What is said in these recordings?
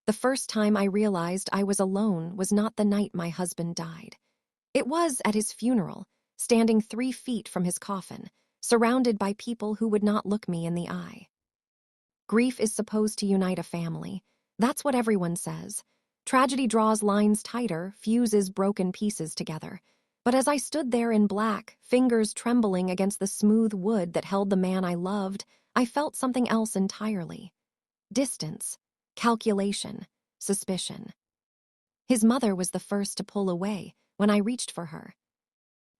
The first time I realized I was alone was not the night my husband died. It was at his funeral, standing 3 feet from his coffin, surrounded by people who would not look me in the eye. Grief is supposed to unite a family. That's what everyone says. Tragedy draws lines tighter, fuses broken pieces together. But as I stood there in black, fingers trembling against the smooth wood that held the man I loved, I felt something else entirely. Distance, calculation, suspicion. His mother was the first to pull away when I reached for her.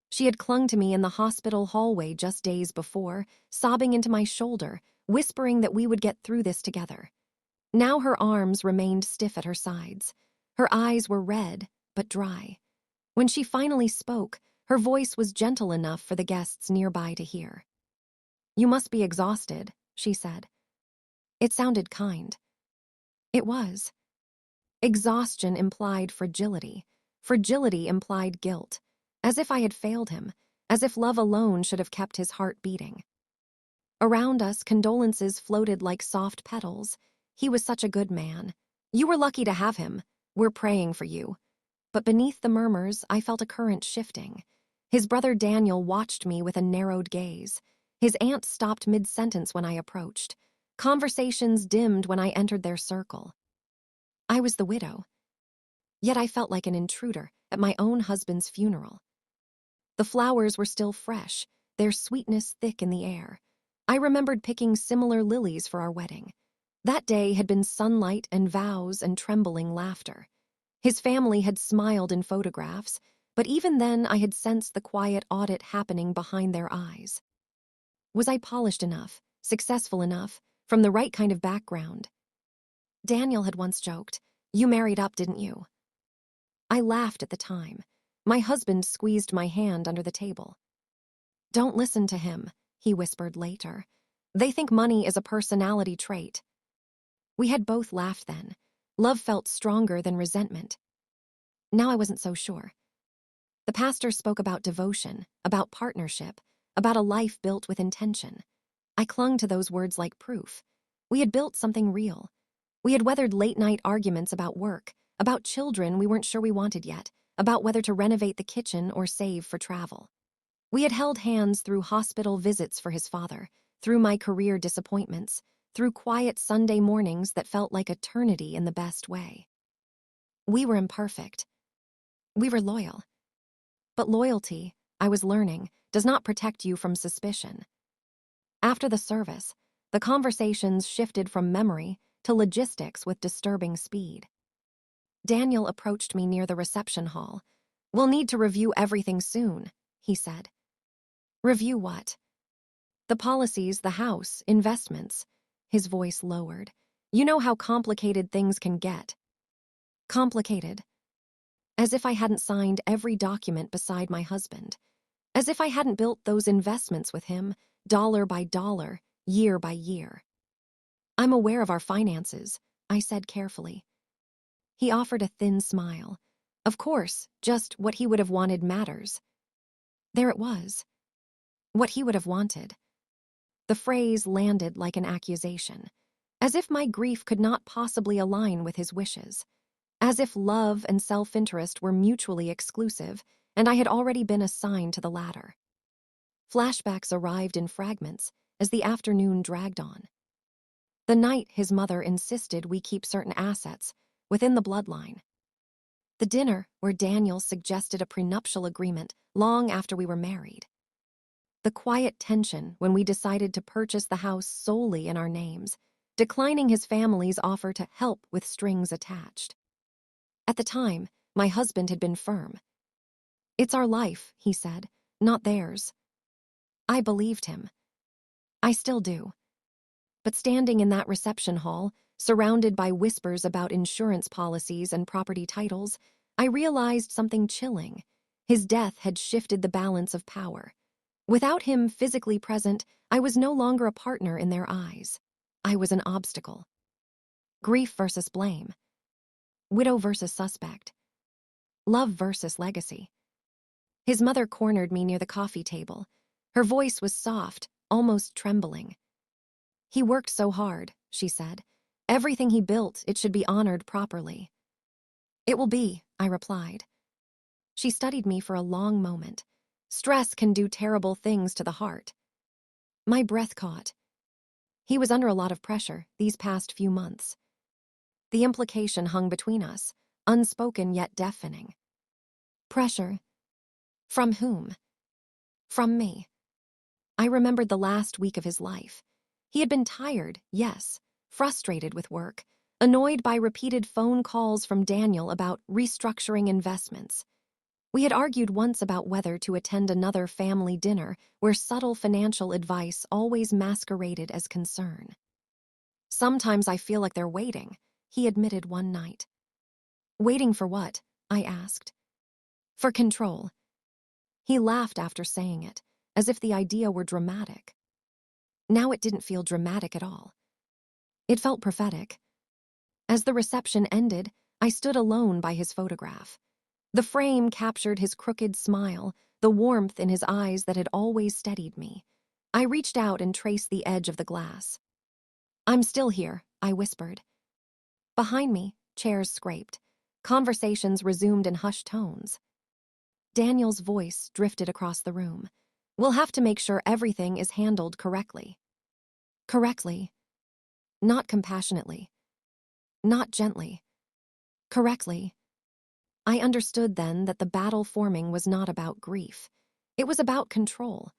She had clung to me in the hospital hallway just days before, sobbing into my shoulder, whispering that we would get through this together. Now her arms remained stiff at her sides. Her eyes were red, but dry. When she finally spoke, her voice was gentle enough for the guests nearby to hear. "You must be exhausted," she said. It sounded kind. It was. Exhaustion implied fragility. Fragility implied guilt. As if I had failed him, as if love alone should have kept his heart beating. Around us, condolences floated like soft petals. "He was such a good man. You were lucky to have him. We're praying for you." But beneath the murmurs, I felt a current shifting. His brother Daniel watched me with a narrowed gaze. His aunt stopped mid-sentence when I approached. Conversations dimmed when I entered their circle. I was the widow. Yet I felt like an intruder at my own husband's funeral. The flowers were still fresh, their sweetness thick in the air. I remembered picking similar lilies for our wedding. That day had been sunlight and vows and trembling laughter. His family had smiled in photographs, but even then I had sensed the quiet audit happening behind their eyes. Was I polished enough, successful enough, from the right kind of background? Daniel had once joked, "You married up, didn't you?" I laughed at the time. My husband squeezed my hand under the table. "Don't listen to him," he whispered later. "They think money is a personality trait." We had both laughed then. Love felt stronger than resentment. Now I wasn't so sure. The pastor spoke about devotion, about partnership, about a life built with intention. I clung to those words like proof. We had built something real. We had weathered late-night arguments about work, about children we weren't sure we wanted yet, about whether to renovate the kitchen or save for travel. We had held hands through hospital visits for his father, through my career disappointments, through quiet Sunday mornings that felt like eternity in the best way. We were imperfect. We were loyal. But loyalty, I was learning, does not protect you from suspicion. After the service, the conversations shifted from memory to logistics with disturbing speed. Daniel approached me near the reception hall. "We'll need to review everything soon," he said. "Review what?" "The policies, the house, investments." His voice lowered. "You know how complicated things can get." Complicated. As if I hadn't signed every document beside my husband. As if I hadn't built those investments with him, dollar by dollar, year by year. "I'm aware of our finances," I said carefully. He offered a thin smile. Of course, just what he would have wanted matters. There it was. What he would have wanted. The phrase landed like an accusation, as if my grief could not possibly align with his wishes, as if love and self-interest were mutually exclusive, and I had already been assigned to the latter. Flashbacks arrived in fragments as the afternoon dragged on. The night his mother insisted we keep certain assets within the bloodline. The dinner where Daniel suggested a prenuptial agreement long after we were married. The quiet tension when we decided to purchase the house solely in our names, declining his family's offer to help with strings attached. At the time, my husband had been firm. "It's our life," he said, "not theirs." I believed him. I still do. But standing in that reception hall, surrounded by whispers about insurance policies and property titles, I realized something chilling. His death had shifted the balance of power. Without him physically present, I was no longer a partner in their eyes. I was an obstacle. Grief versus blame. Widow versus suspect. Love versus legacy. His mother cornered me near the coffee table. Her voice was soft, almost trembling. "He worked so hard," she said. Everything he built, it should be honored properly. It will be, I replied. She studied me for a long moment. Stress can do terrible things to the heart. My breath caught. He was under a lot of pressure these past few months. The implication hung between us, unspoken yet deafening. Pressure? From whom? From me. I remembered the last week of his life. He had been tired, yes, frustrated with work, annoyed by repeated phone calls from Daniel about restructuring investments. We had argued once about whether to attend another family dinner where subtle financial advice always masqueraded as concern. Sometimes I feel like they're waiting, he admitted one night. Waiting for what? I asked. For control. He laughed after saying it, as if the idea were dramatic. Now it didn't feel dramatic at all. It felt prophetic. As the reception ended, I stood alone by his photograph. The frame captured his crooked smile, the warmth in his eyes that had always steadied me. I reached out and traced the edge of the glass. I'm still here, I whispered. Behind me, chairs scraped. Conversations resumed in hushed tones. Daniel's voice drifted across the room. We'll have to make sure everything is handled correctly. Correctly. Not compassionately. Not gently. Correctly. I understood then that the battle forming was not about grief. It was about control,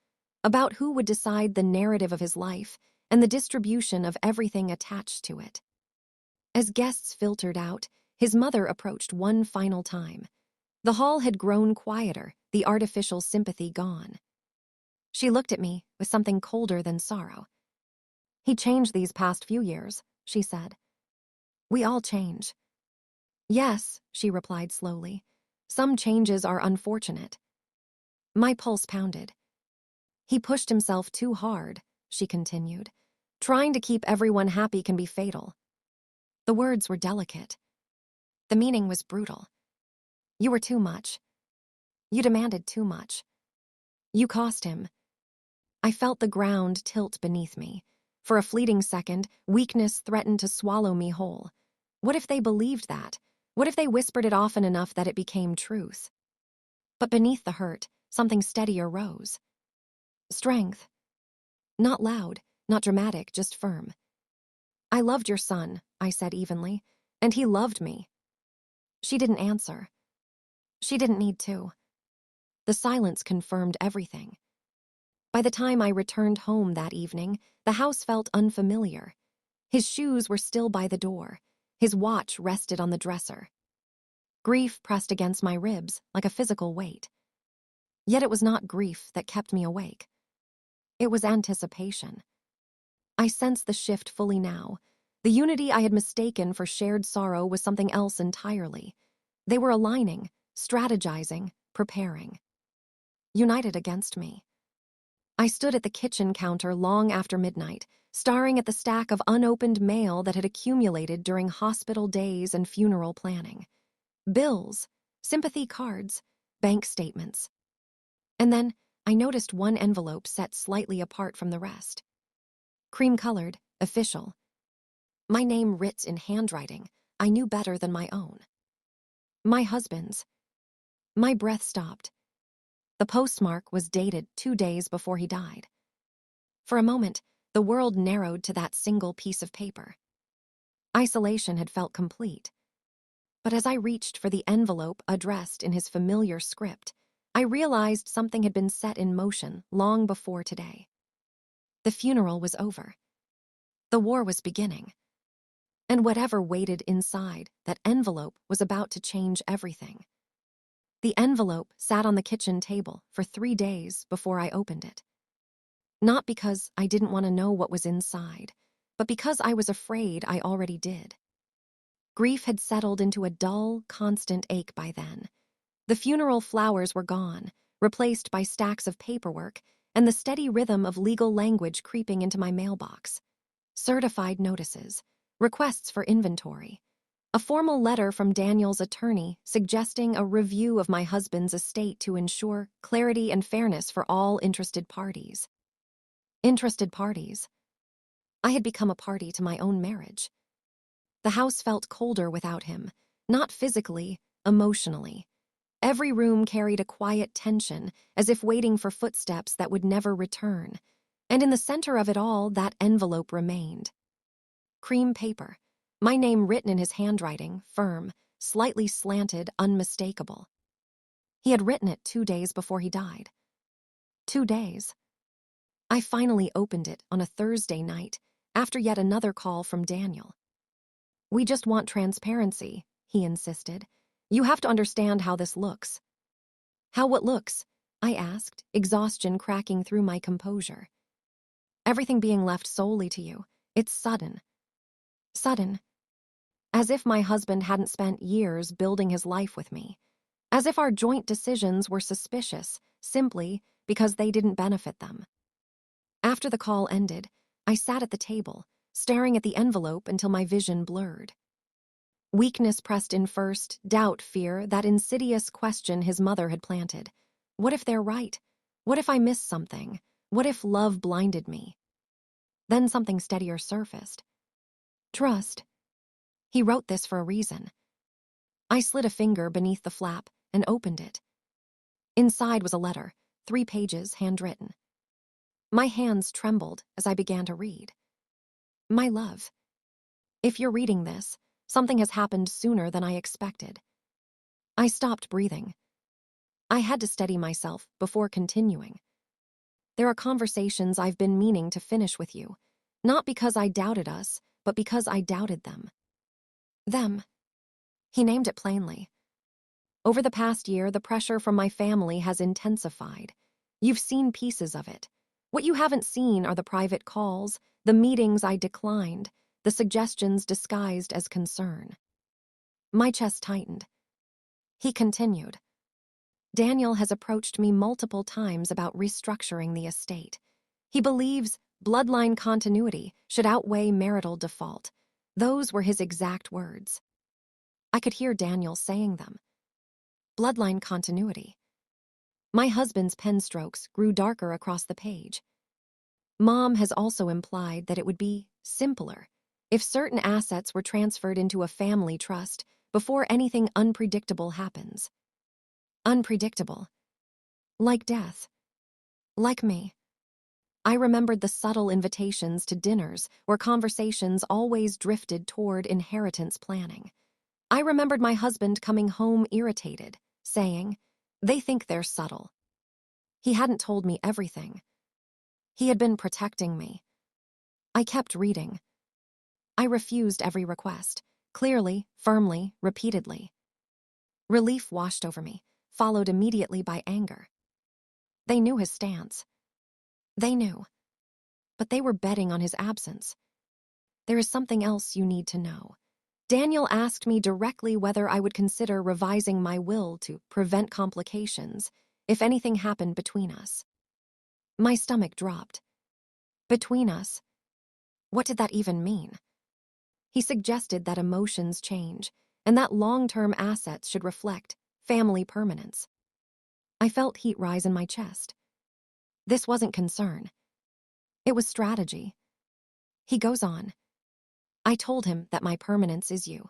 about who would decide the narrative of his life and the distribution of everything attached to it. As guests filtered out, his mother approached one final time. The hall had grown quieter, the artificial sympathy gone. She looked at me with something colder than sorrow. He changed these past few years, she said. We all change. Yes, she replied slowly. Some changes are unfortunate. My pulse pounded. He pushed himself too hard, she continued. Trying to keep everyone happy can be fatal. The words were delicate. The meaning was brutal. You were too much. You demanded too much. You cost him. I felt the ground tilt beneath me. For a fleeting second, weakness threatened to swallow me whole. What if they believed that? What if they whispered it often enough that it became truth? But beneath the hurt, something steadier rose. Strength. Not loud, not dramatic, just firm. I loved your son, I said evenly, and he loved me. She didn't answer. She didn't need to. The silence confirmed everything. By the time I returned home that evening, the house felt unfamiliar. His shoes were still by the door. His watch rested on the dresser. Grief pressed against my ribs like a physical weight. Yet it was not grief that kept me awake. It was anticipation. I sensed the shift fully now. The unity I had mistaken for shared sorrow was something else entirely. They were aligning, strategizing, preparing. United against me. I stood at the kitchen counter long after midnight, staring at the stack of unopened mail that had accumulated during hospital days and funeral planning. Bills, sympathy cards, bank statements. And then I noticed one envelope set slightly apart from the rest. Cream-colored, official. My name writ in handwriting I knew better than my own. My husband's. My breath stopped. The postmark was dated 2 days before he died. For a moment, the world narrowed to that single piece of paper. Isolation had felt complete. But as I reached for the envelope addressed in his familiar script, I realized something had been set in motion long before today. The funeral was over. The war was beginning. And whatever waited inside that envelope was about to change everything. The envelope sat on the kitchen table for 3 days before I opened it. Not because I didn't want to know what was inside, but because I was afraid I already did. Grief had settled into a dull, constant ache by then. The funeral flowers were gone, replaced by stacks of paperwork and the steady rhythm of legal language creeping into my mailbox. Certified notices, requests for inventory, a formal letter from Daniel's attorney suggesting a review of my husband's estate to ensure clarity and fairness for all interested parties. Interested parties. I had become a party to my own marriage. The house felt colder without him, not physically, emotionally. Every room carried a quiet tension, as if waiting for footsteps that would never return. And in the center of it all, that envelope remained. Cream paper, my name written in his handwriting, firm, slightly slanted, unmistakable. He had written it 2 days before he died. 2 days. I finally opened it on a Thursday night, after yet another call from Daniel. "We just want transparency," he insisted. "You have to understand how this looks." "How what looks?" I asked, exhaustion cracking through my composure. "Everything being left solely to you. It's sudden." Sudden. As if my husband hadn't spent years building his life with me. As if our joint decisions were suspicious, simply because they didn't benefit them. After the call ended, I sat at the table, staring at the envelope until my vision blurred. Weakness pressed in first, doubt, fear, that insidious question his mother had planted. What if they're right? What if I missed something? What if love blinded me? Then something steadier surfaced. Trust. He wrote this for a reason. I slid a finger beneath the flap and opened it. Inside was a letter, 3 pages, handwritten. My hands trembled as I began to read. "My love, if you're reading this, something has happened sooner than I expected." I stopped breathing. I had to steady myself before continuing. "There are conversations I've been meaning to finish with you, not because I doubted us, but because I doubted them." Them. He named it plainly. "Over the past year, the pressure from my family has intensified. You've seen pieces of it. What you haven't seen are the private calls, the meetings I declined, the suggestions disguised as concern." My chest tightened. He continued. "Daniel has approached me multiple times about restructuring the estate. He believes bloodline continuity should outweigh marital default." Those were his exact words. I could hear Daniel saying them. Bloodline continuity. My husband's pen strokes grew darker across the page. "Mom has also implied that it would be simpler if certain assets were transferred into a family trust before anything unpredictable happens." Unpredictable. Like death. Like me. I remembered the subtle invitations to dinners where conversations always drifted toward inheritance planning. I remembered my husband coming home irritated, saying, "They think they're subtle." He hadn't told me everything. He had been protecting me. I kept reading. I refused every request, clearly, firmly, repeatedly. Relief washed over me, followed immediately by anger. They knew his stance. They knew. But they were betting on his absence. "There is something else you need to know." Daniel asked me directly whether I would consider revising my will to prevent complications if anything happened between us. My stomach dropped. Between us? What did that even mean? He suggested that emotions change and that long-term assets should reflect family permanence. I felt heat rise in my chest. This wasn't concern. It was strategy. He goes on. "I told him that my permanence is you."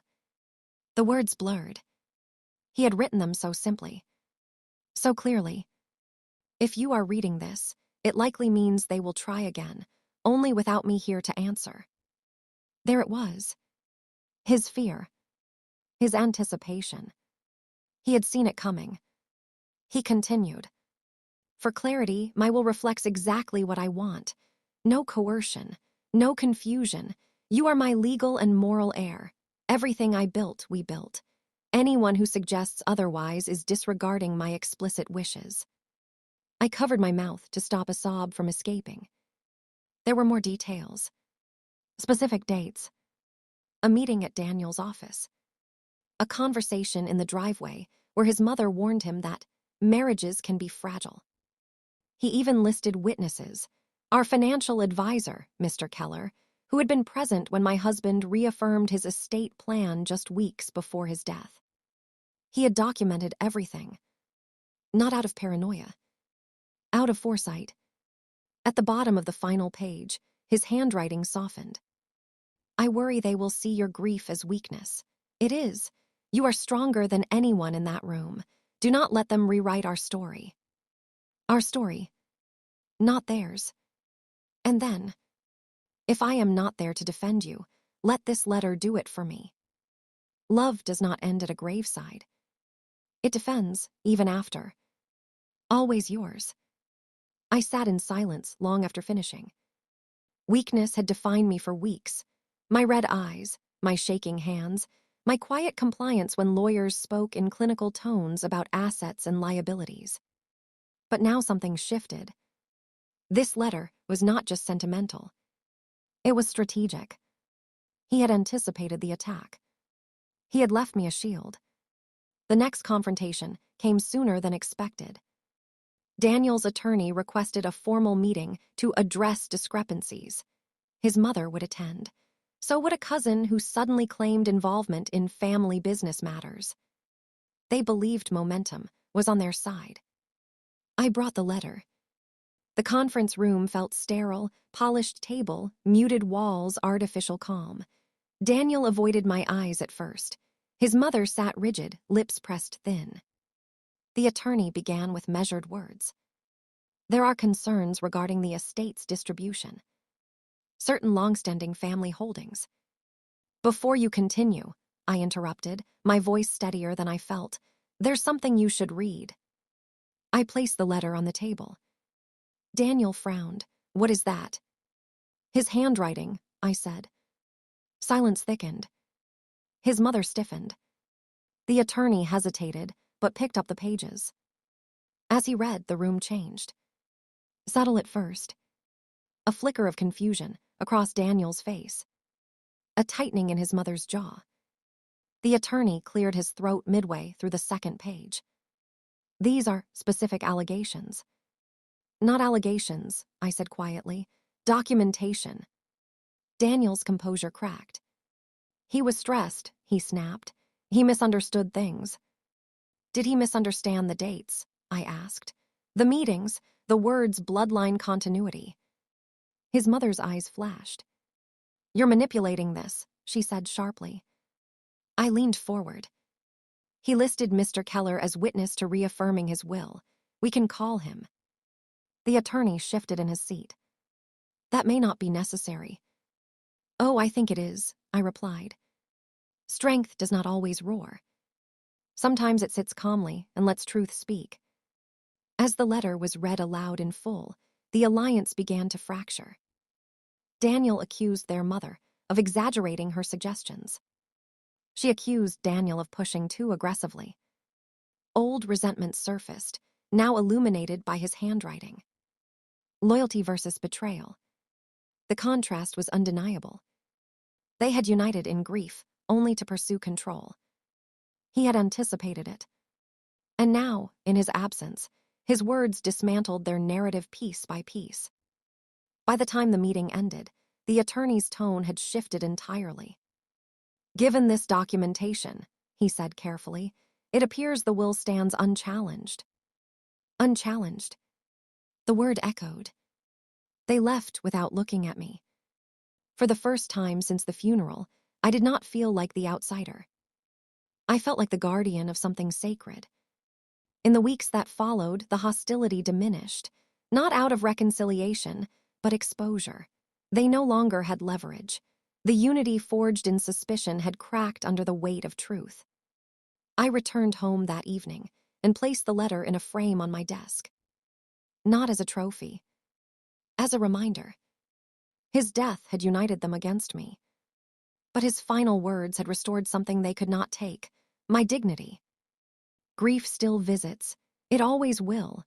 The words blurred. He had written them so simply, so clearly. "If you are reading this, it likely means they will try again, only without me here to answer." There it was. His fear. His anticipation. He had seen it coming. He continued. "For clarity, my will reflects exactly what I want. No coercion, no confusion. You are my legal and moral heir. Everything I built, we built. Anyone who suggests otherwise is disregarding my explicit wishes." I covered my mouth to stop a sob from escaping. There were more details. Specific dates. A meeting at Daniel's office. A conversation in the driveway where his mother warned him that marriages can be fragile. He even listed witnesses. Our financial advisor, Mr. Keller, who had been present when my husband reaffirmed his estate plan just weeks before his death. He had documented everything. Not out of paranoia. Out of foresight. At the bottom of the final page, his handwriting softened. I worry they will see your grief as weakness. It is. You are stronger than anyone in that room. Do not let them rewrite our story. Our story, not theirs. And then, if I am not there to defend you, let this letter do it for me. Love does not end at a graveside. It defends, even after. Always yours. I sat in silence long after finishing. Weakness had defined me for weeks. My red eyes, my shaking hands, my quiet compliance when lawyers spoke in clinical tones about assets and liabilities. But now something shifted. This letter was not just sentimental. It was strategic. He had anticipated the attack. He had left me a shield. The next confrontation came sooner than expected. Daniel's attorney requested a formal meeting to address discrepancies. His mother would attend. So would a cousin who suddenly claimed involvement in family business matters. They believed momentum was on their side. I brought the letter. The conference room felt sterile, polished table, muted walls, artificial calm. Daniel avoided my eyes at first. His mother sat rigid, lips pressed thin. The attorney began with measured words. There are concerns regarding the estate's distribution. Certain long-standing family holdings. Before you continue, I interrupted, my voice steadier than I felt. There's something you should read. I placed the letter on the table. Daniel frowned. What is that? His handwriting, I said. Silence thickened. His mother stiffened. The attorney hesitated, but picked up the pages. As he read, the room changed. Subtle at first. A flicker of confusion across Daniel's face. A tightening in his mother's jaw. The attorney cleared his throat midway through the second page. These are specific allegations. Not allegations, I said quietly. Documentation. Daniel's composure cracked. He was stressed, he snapped. He misunderstood things. Did he misunderstand the dates? I asked. The meetings, the words bloodline continuity. His mother's eyes flashed. You're manipulating this, she said sharply. I leaned forward. He listed Mr. Keller as witness to reaffirming his will. We can call him. The attorney shifted in his seat. That may not be necessary. Oh, I think it is, I replied. Strength does not always roar. Sometimes it sits calmly and lets truth speak. As the letter was read aloud in full, the alliance began to fracture. Daniel accused their mother of exaggerating her suggestions. She accused Daniel of pushing too aggressively. Old resentment surfaced, now illuminated by his handwriting. Loyalty versus betrayal. The contrast was undeniable. They had united in grief, only to pursue control. He had anticipated it. And now, in his absence, his words dismantled their narrative piece by piece. By the time the meeting ended, the attorney's tone had shifted entirely. Given this documentation, he said carefully, it appears the will stands unchallenged. Unchallenged. The word echoed. They left without looking at me. For the first time since the funeral, I did not feel like the outsider. I felt like the guardian of something sacred. In the weeks that followed, the hostility diminished, not out of reconciliation, but exposure. They no longer had leverage. The unity forged in suspicion had cracked under the weight of truth. I returned home that evening and placed the letter in a frame on my desk. Not as a trophy. As a reminder. His death had united them against me. But his final words had restored something they could not take, my dignity. Grief still visits. It always will.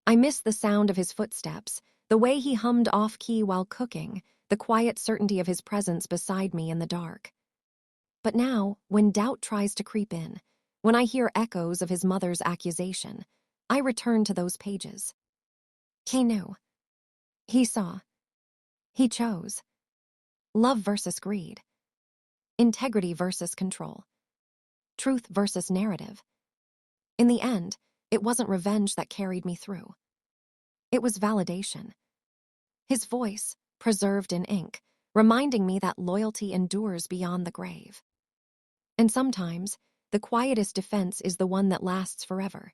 I miss the sound of his footsteps, the way he hummed off-key while cooking, the quiet certainty of his presence beside me in the dark. But now, when doubt tries to creep in, when I hear echoes of his mother's accusation, I return to those pages. He knew. He saw. He chose. Love versus greed. Integrity versus control. Truth versus narrative. In the end, it wasn't revenge that carried me through. It was validation. His voice, preserved in ink, reminding me that loyalty endures beyond the grave. And sometimes, the quietest defense is the one that lasts forever.